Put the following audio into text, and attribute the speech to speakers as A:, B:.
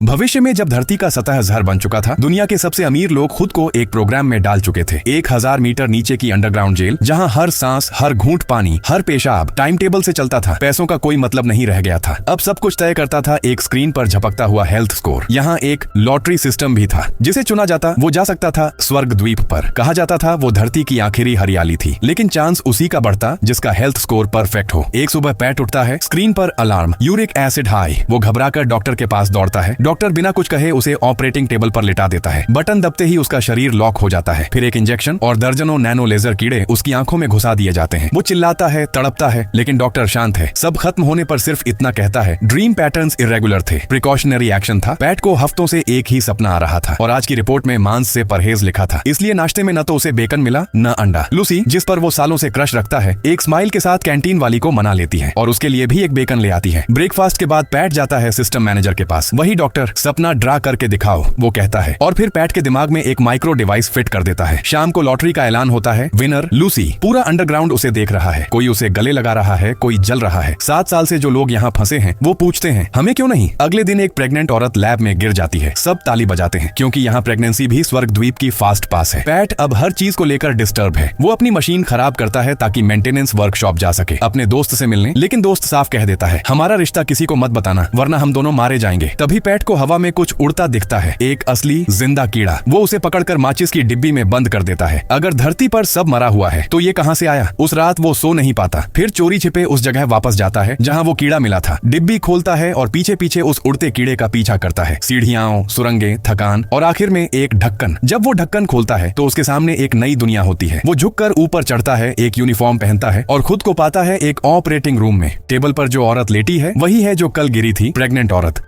A: भविष्य में जब धरती का सतह जहर बन चुका था, दुनिया के सबसे अमीर लोग खुद को एक प्रोग्राम में डाल चुके थे। 1000 मीटर नीचे की अंडरग्राउंड जेल, जहां हर सांस, हर घूंट पानी, हर पेशाब टाइम टेबल से चलता था। पैसों का कोई मतलब नहीं रह गया था। अब सब कुछ तय करता था एक स्क्रीन पर झपकता हुआ हेल्थ स्कोर। यहाँ एक लॉटरी सिस्टम भी था। जिसे चुना जाता वो जा सकता था स्वर्ग द्वीप पर। कहा जाता था वो धरती की आखिरी हरियाली थी, लेकिन चांस उसी का बढ़ता जिसका हेल्थ स्कोर परफेक्ट हो। एक सुबह पैट उठता है, स्क्रीन पर अलार्म, यूरिक एसिड हाई। वो घबराकर डॉक्टर के पास दौड़ता है। डॉक्टर बिना कुछ कहे उसे ऑपरेटिंग टेबल पर लिटा देता है। बटन दबते ही उसका शरीर लॉक हो जाता है। फिर एक इंजेक्शन और दर्जनों नैनो लेजर कीड़े उसकी आंखों में घुसा दिए जाते हैं। वो चिल्लाता है, तड़पता है, लेकिन डॉक्टर शांत है। सब खत्म होने पर सिर्फ इतना कहता है, ड्रीम पैटर्न्स इरेगुलर थे, प्रिकॉशनरी एक्शन था। पैट को हफ्तों से एक ही सपना आ रहा था और आज की रिपोर्ट में मांस से परहेज लिखा था। इसलिए नाश्ते में न तो उसे बेकन मिला न अंडा। लूसी, जिस पर वो सालों से क्रश रखता है, एक स्माइल के साथ कैंटीन वाली को मना लेती है और उसके लिए भी एक बेकन ले आती है। ब्रेकफास्ट के बाद पैट जाता है सिस्टम मैनेजर के पास। वही डॉक्टर, सपना ड्रा करके दिखाओ, वो कहता है, और फिर पैट के दिमाग में एक माइक्रो डिवाइस फिट कर देता है। शाम को लॉटरी का ऐलान होता है, विनर लूसी। पूरा अंडरग्राउंड उसे देख रहा है। कोई उसे गले लगा रहा है, कोई जल रहा है। 7 साल से जो लोग यहाँ फंसे हैं वो पूछते हैं, हमें क्यों नहीं। अगले दिन एक प्रेग्नेंट औरत लैब में गिर जाती है। सब ताली बजाते हैं, क्योंकि यहाँ प्रेगनेंसी भी स्वर्ग द्वीप की फास्ट पास है। पैट अब हर चीज को लेकर डिस्टर्ब है। वो अपनी मशीन खराब करता है ताकि मेंटेनेंस वर्कशॉप जा सके अपने दोस्त से मिलने, लेकिन दोस्त साफ कह देता है, हमारा रिश्ता किसी को मत बताना, वरना हम दोनों मारे जाएंगे। तभी पैट को हवा में कुछ उड़ता दिखता है, एक असली जिंदा कीड़ा। वो उसे पकड़कर माचिस की डिब्बी में बंद कर देता है। अगर धरती पर सब मरा हुआ है तो ये कहां से आया। उस रात वो सो नहीं पाता। फिर चोरी छिपे उस जगह वापस जाता है जहां वो कीड़ा मिला था। डिब्बी खोलता है और पीछे पीछे उस उड़ते कीड़े का पीछा करता है। सीढ़ियां, सुरंगें, थकान और आखिर में एक ढक्कन। जब वो ढक्कन खोलता है तो उसके सामने एक नई दुनिया होती है। वो झुककर ऊपर चढ़ता है, एक यूनिफॉर्म पहनता है और खुद को पाता है एक ऑपरेटिंग रूम में। टेबल पर जो औरत लेटी है वही है जो कल गिरी थी, प्रेग्नेंट औरत।